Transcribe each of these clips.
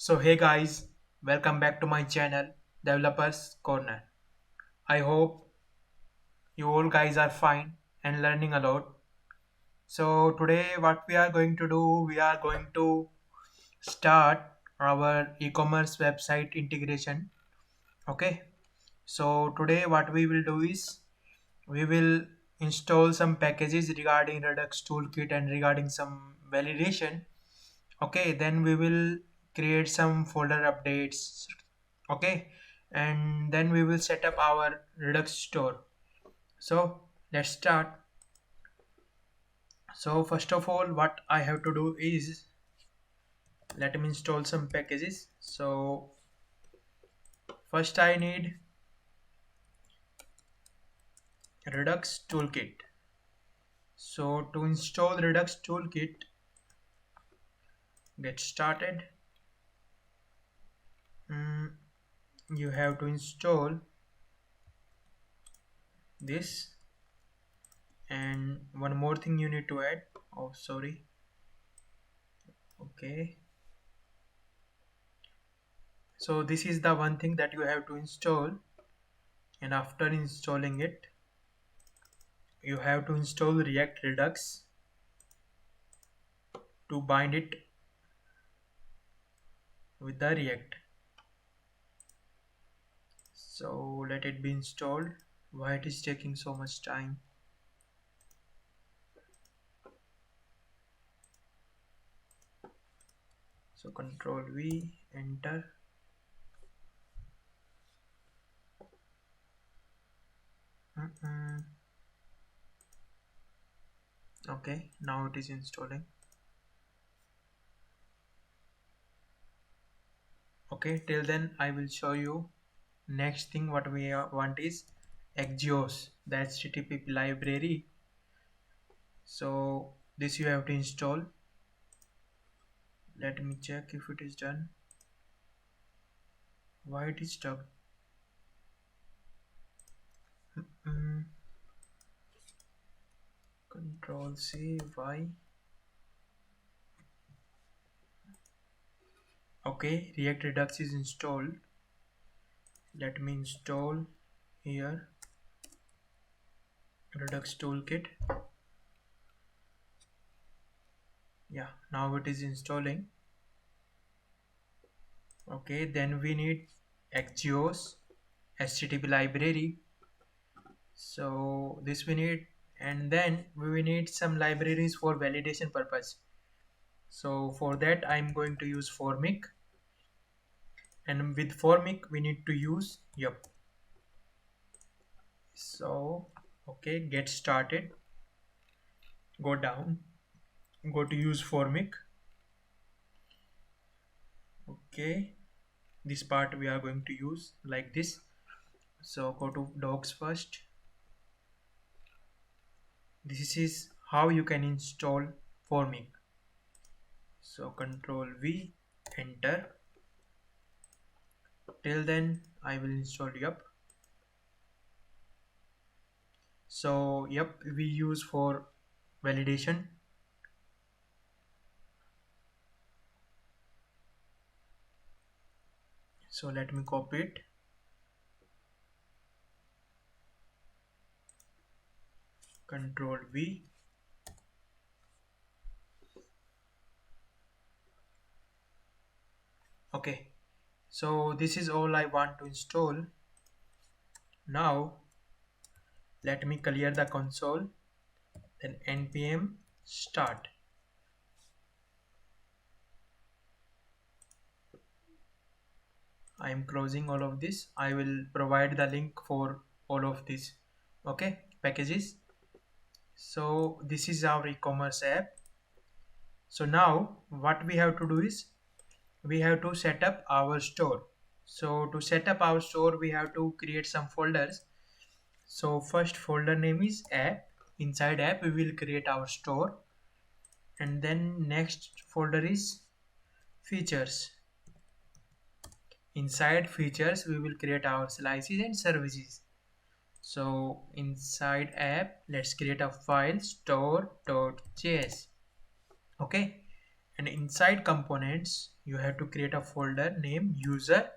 So hey guys, welcome back to my channel Developers Corner. I hope you all guys are fine and learning a lot. So today what we are going to do, we are going to start our e-commerce website integration. Okay. So today what we will do is we will install some packages regarding Redux Toolkit and regarding some validation. Okay, then we will create some folder updates. Okay, and then we will set up our Redux store. So let's start. So first of all, what I have to do is let me install some packages. So first I need Redux Toolkit. So to install Redux Toolkit, get started. Mm, you have to install this, and one more thing you need to add. Oh, sorry. Okay, so this is the one thing that you have to install, and after installing it you have to install React Redux to bind it with the React. So let it be installed. Why it is taking so much time? So Control V, enter. Okay, now it is installing. Okay, till then I will show you. Next thing what we want is Axios, the HTTP library. So this you have to install. Let me check if it is done. Why it is stuck? Control C, Y. Okay, React Redux is installed. Let me install here Redux Toolkit. Yeah, now it is installing. Okay, then we need Axios HTTP library. So this we need, and then we will need some libraries for validation purpose. So for that I'm going to use Formic, and with Formic we need to use So okay, get started, go down, go to use Formic. Okay, this part we are going to use like this. So go to docs first. This is how you can install Formic. So Control V, enter. Till then I will install So we use for validation. So let me copy it. Control V. Okay, so this is all I want to install. Now let me clear the console, then npm start. I am closing all of this. I will provide the link for all of this. Okay, packages. So this is our e-commerce app. So now what we have to do is we have to set up our store. So to set up our store we have to create some folders. So first folder name is app. Inside app we will create our store, and then next folder is features. Inside features we will create our slices and services. So inside app let's create a file store.js. Okay, and inside components you have to create a folder named user,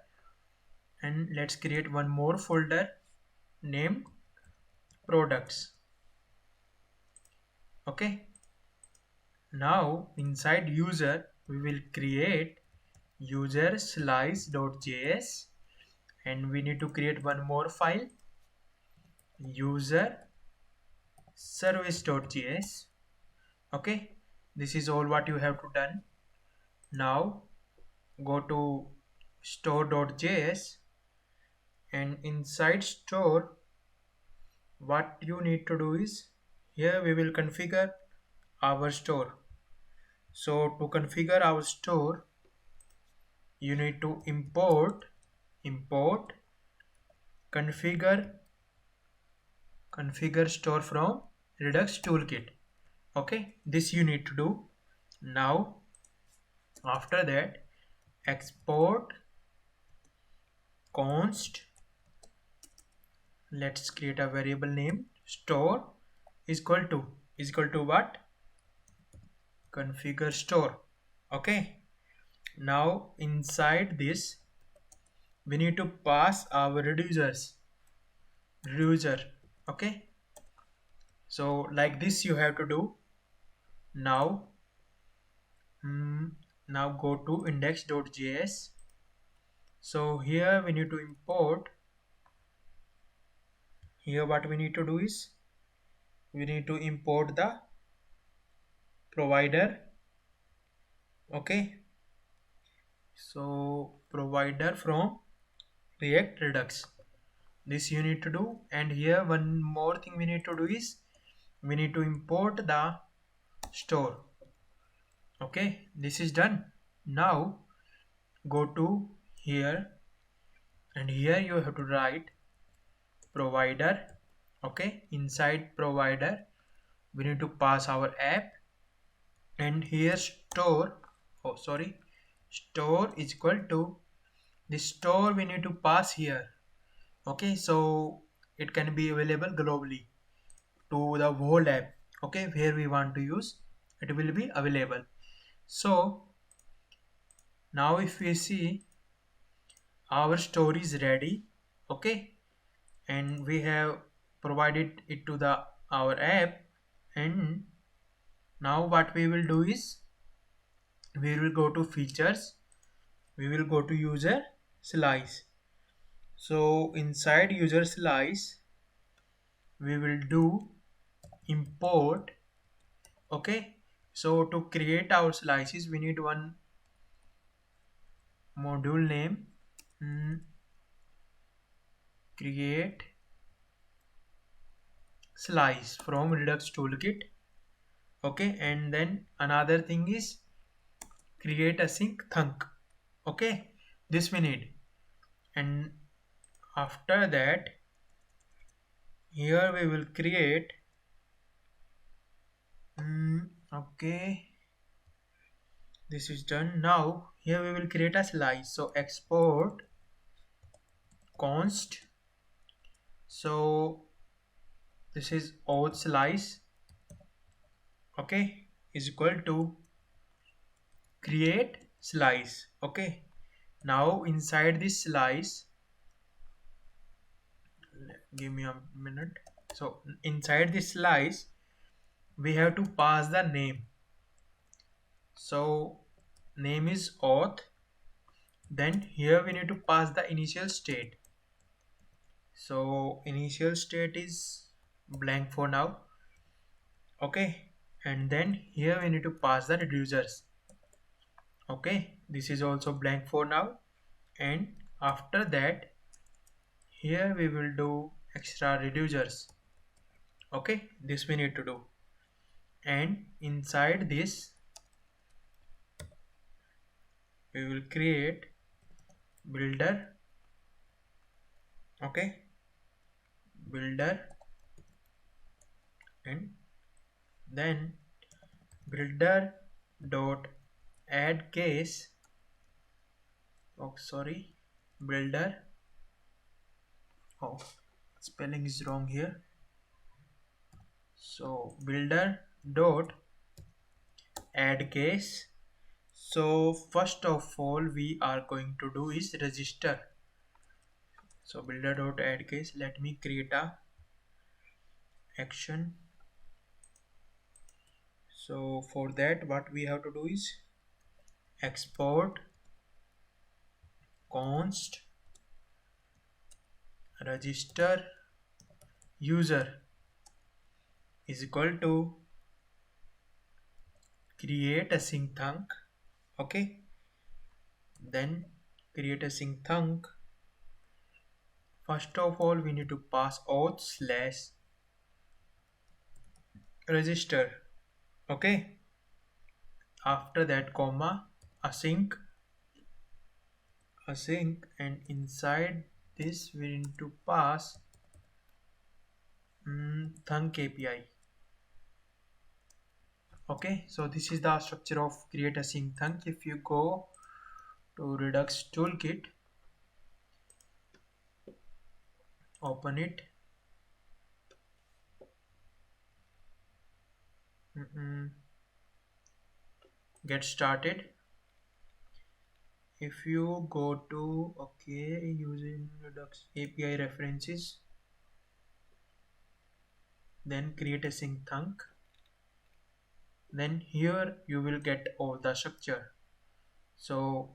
and let's create one more folder named products. Okay, now inside user we will create user slice.js, and we need to create one more file user service.js. Okay, this is all what you have to done. Now go to store.js, and inside store what you need to do is here we will configure our store. So to configure our store you need to import configure store from Redux Toolkit. Okay, this you need to do. Now after that export const, let's create a variable name store is equal to what, configure store. Okay, now inside this we need to pass our reducer. Okay, so like this you have to do. Now now go to index.js. So here we need to import, here what we need to do is we need to import the provider. Okay, so provider from React Redux, this you need to do. And here one more thing we need to do is we need to import the store. Okay, this is done. Now go to here, and here you have to write provider. Okay, inside provider we need to pass our app, and here store store is equal to the store we need to pass here. Okay, so it can be available globally to the whole app. Okay, where we want to use it will be available. So now if we see our store is ready. Okay, and we have provided it to the our app, and now what we will do is we will go to features, we will go to user slice. So inside user slice we will do import. Okay, so to create our slices we need one module name create slice from Redux Toolkit. Okay, and then another thing is create async thunk. Okay, this we need. And after that here we will create okay, this is done. Now here we will create a slice, so export const, so this is auth slice. Okay, is equal to create slice. Okay, now inside this slice, give me a minute. So inside this slice we have to pass the name. So name is auth, then here we need to pass the initial state. So initial state is blank for now. Okay, and then here we need to pass the reducers. Okay, this is also blank for now. And after that here we will do extra reducers. Okay, this we need to do. And inside this we will create builder. Okay, builder, and then builder dot add case. Oh sorry, builder, oh spelling is wrong here. So builder dot add case, So first of all we are going to do is register. So builder.add case, let me create a action. So for that what we have to do is export const register user is equal to create a sync thunk. Okay, then create a sync thunk. First of all we need to pass auth slash register. Okay, after that comma async, and inside this we need to pass thunk API. Okay, so this is the structure of create async thunk. If you go to Redux Toolkit, open it, get started. If you go to using Redux API references, then create a sync thunk, then here you will get all the structure. So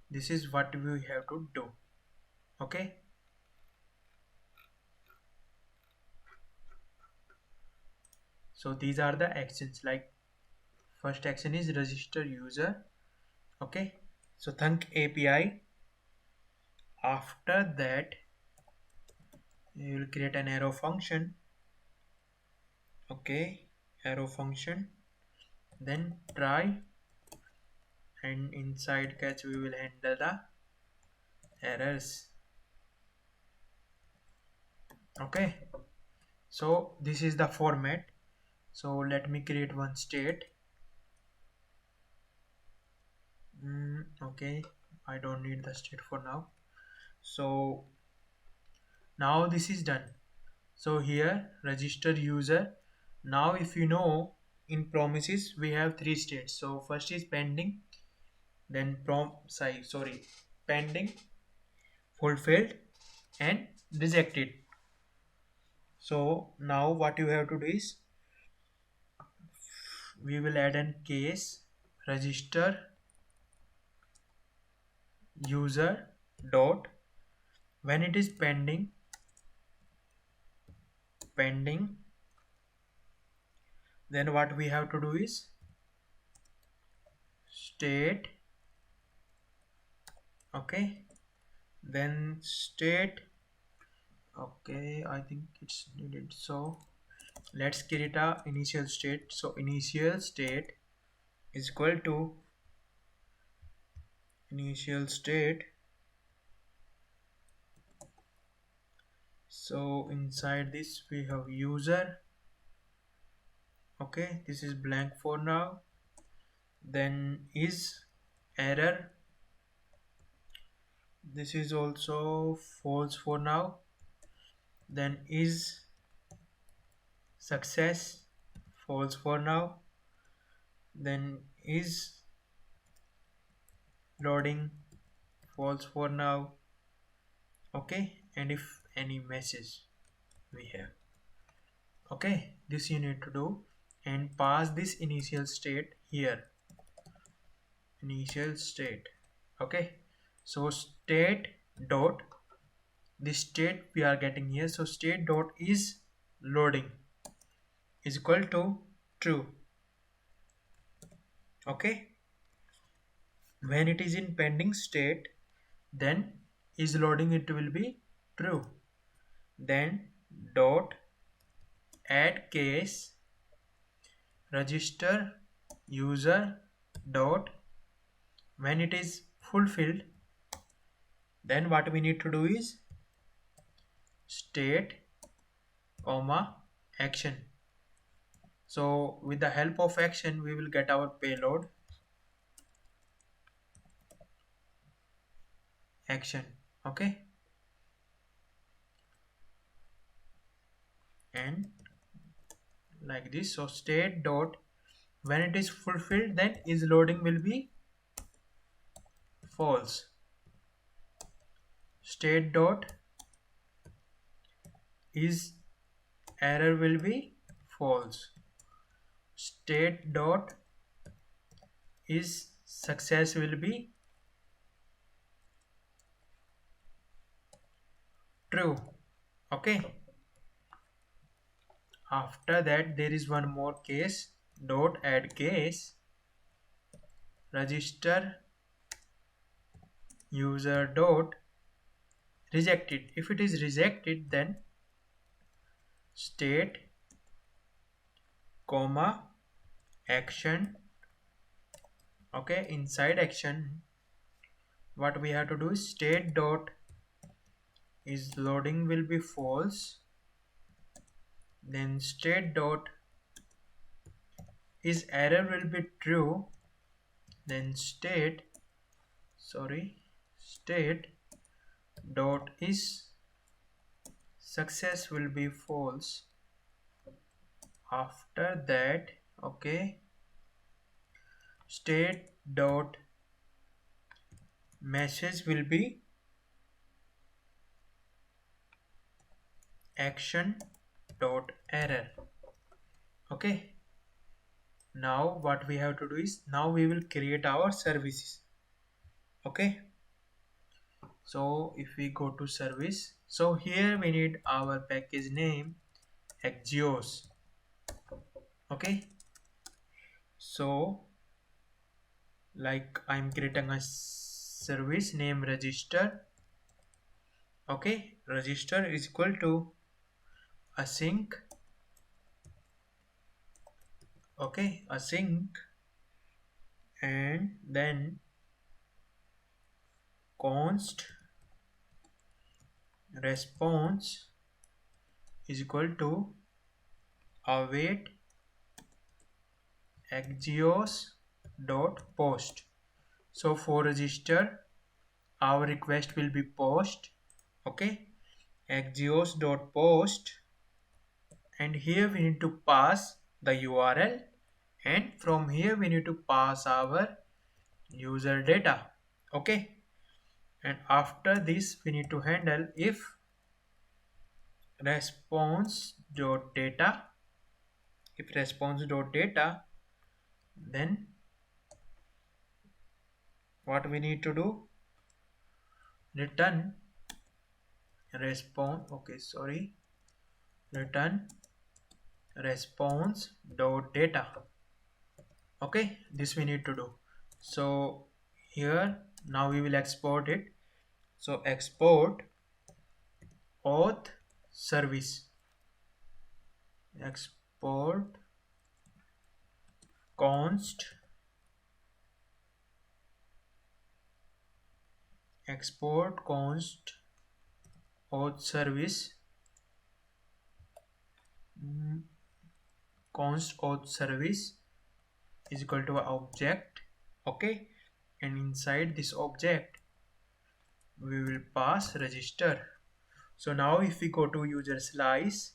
this is what we have to do. Okay, so these are the actions. Like first action is register user. Okay, so thunk API. After that you will create an arrow function. Okay, arrow function, then try, and inside catch we will handle the errors. Okay, so this is the format. So let me create one state. Okay, I don't need the state for now. So now this is done. So here register user. Now if you know, in promises we have three states. So first is pending, then pending, fulfilled, and rejected. So now what you have to do is we will add an case register user dot when it is pending, then what we have to do is state. Okay, then state. Okay, I think it's needed, so let's create a initial state. So initial state is equal to initial state. So inside this we have user. Okay, this is blank for now. Then is error, this is also false for now. Then is success, false for now. Then is loading, false for now. Okay, and if any message we have. Okay, this you need to do, and pass this initial state here, initial state. Okay, so state dot, this state we are getting here, so state dot is loading is equal to true. Okay, when it is in pending state, then is loading, it will be true. Then dot add case register user dot when it is fulfilled, then what we need to do is state comma action. So with the help of action we will get our payload action. Okay, and like this. So state dot When it is fulfilled, then is loading will be false. State dot is error will be false. State dot is success will be true. Okay. After that there is one more case. Dot add case register user dot rejected. If it is rejected, then state comma action. Okay, inside action what we have to do is state dot is loading will be false, then state dot is error will be true, then state dot is success will be false. After that, okay, state dot message will be action dot error. Okay, now what we have to do is now we will create our services. Okay, so if we go to service, so here we need our package name Axios. Okay, so like I'm creating a service name register. Okay, register is equal to async. Okay, async, and then const response is equal to await axios dot post. So for register our request will be post. Okay, axios dot post, and here we need to pass the URL, and from here we need to pass our user data. Okay, and after this we need to handle if response.data. If response.data, then what we need to do, return response, return response.data. Okay, this we need to do. So here now we will export it. So export auth service, export const auth service, const auth service is equal to object. Okay, and inside this object we will pass register. So now if we go to user slice,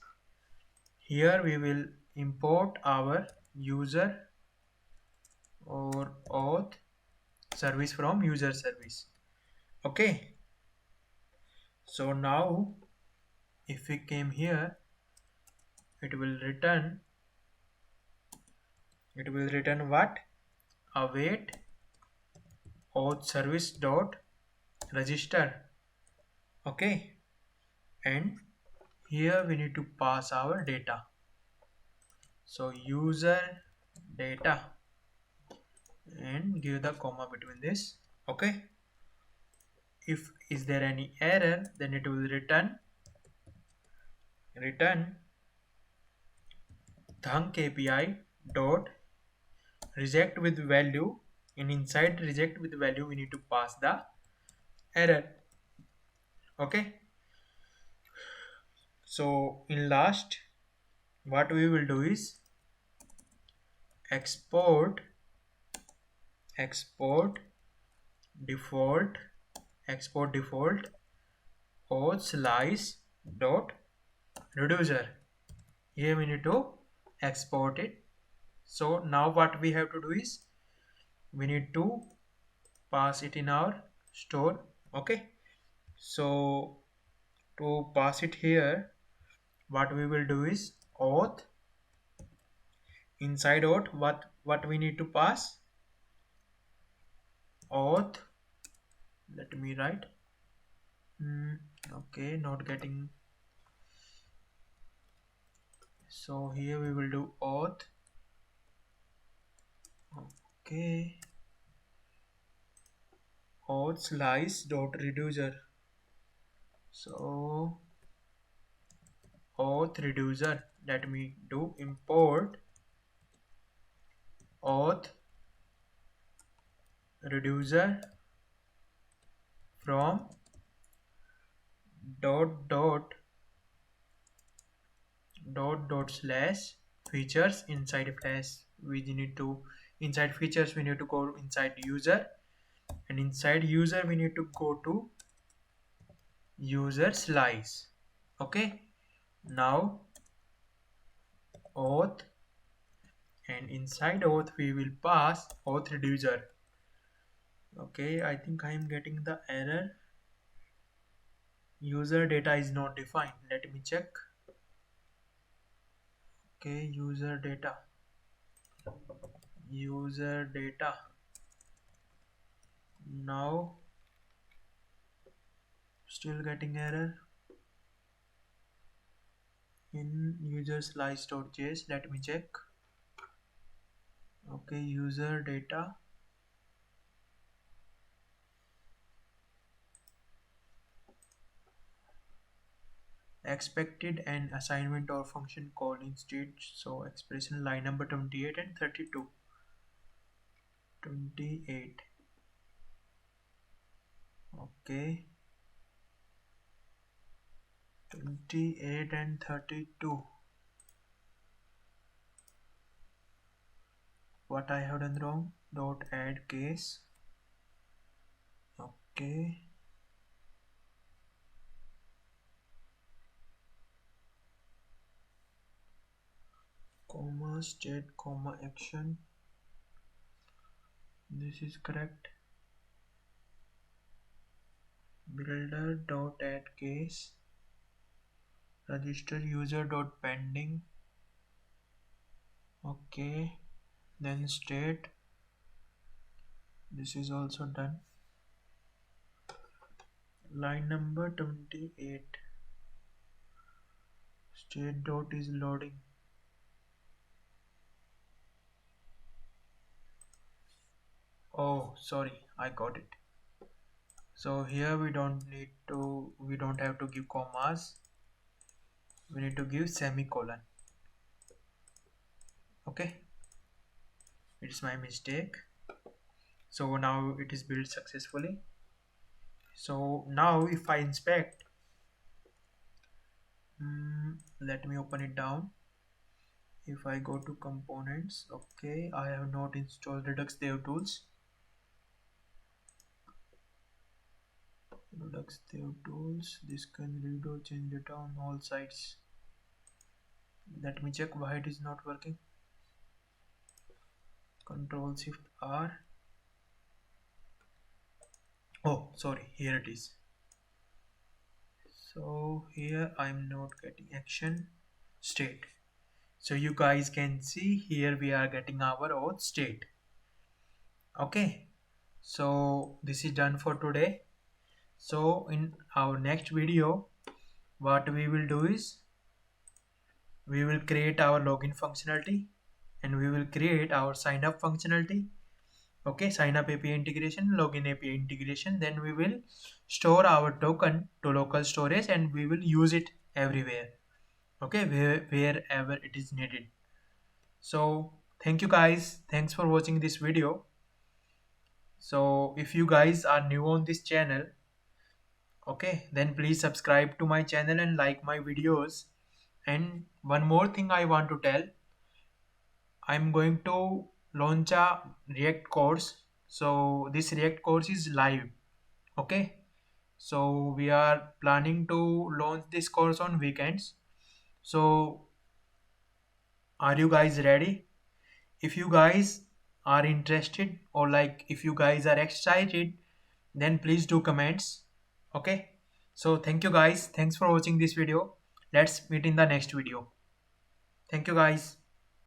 here we will import our user or auth service from user service. Okay, so now if we came here, it will return what, await auth service dot register. Okay, and here we need to pass our data. So user data, and give the comma between this. Okay, if is there any error, then it will return thunk API dot reject with value, and inside reject with value we need to pass the error. Okay, so in last what we will do is export default auth slice dot reducer. Here we need to export it. So now what we have to do is we need to pass it in our store. Okay, so to pass it here, what we will do is auth. Inside auth, what we need to pass? Auth. Let me write. Okay, not getting. So here we will do auth. Okay, auth slice dot reducer. So auth reducer, let me do import auth reducer from dot slash features. Inside flash we need to, inside features we need to go inside user, and inside user we need to go to user slice. Okay, now auth, and inside auth we will pass auth reducer. Okay, I think I am getting the error. User data is not defined. Let me check. Okay, user data. Now still getting error in user slice.js. Let me check. Okay, user data. Expected and assignment or function call instead. So expression line number 28 and 32. 28. Okay, 28 and 32. What I have done wrong? Dot add case. Okay, comma state comma action. This is correct. Builder dot add case. Register user dot pending. Okay, then state. This is also done. Line number 28. State dot is loading. Oh, sorry, I got it. So here we don't have to give commas. We need to give semicolon. Okay, it's my mistake. So now it is built successfully. So now if I inspect, let me open it down. If I go to components, okay, I have not installed Redux Dev Tools. Redux Dev Tools, this can read or change data on all sides. Let me check why it is not working. Control Shift R. Oh, sorry, here it is. So here I'm not getting action state. So you guys can see here we are getting our auth state. Okay, so this is done for today. So in our next video, what we will do is we will create our login functionality, and we will create our sign up functionality. Okay, sign up API integration, login API integration. Then we will store our token to local storage, and we will use it everywhere. Okay, wherever it is needed. So thank you guys. Thanks for watching this video. So if you guys are new on this channel, okay, then please subscribe to my channel and like my videos. And one more thing I want to tell, I'm going to launch a React course. So this React course is live. Okay, so we are planning to launch this course on weekends. So are you guys ready? if you guys are interested, or like if you guys are excited, then please do comments. Okay, so thank you guys, thanks for watching this video. Let's meet in the next video. Thank you guys.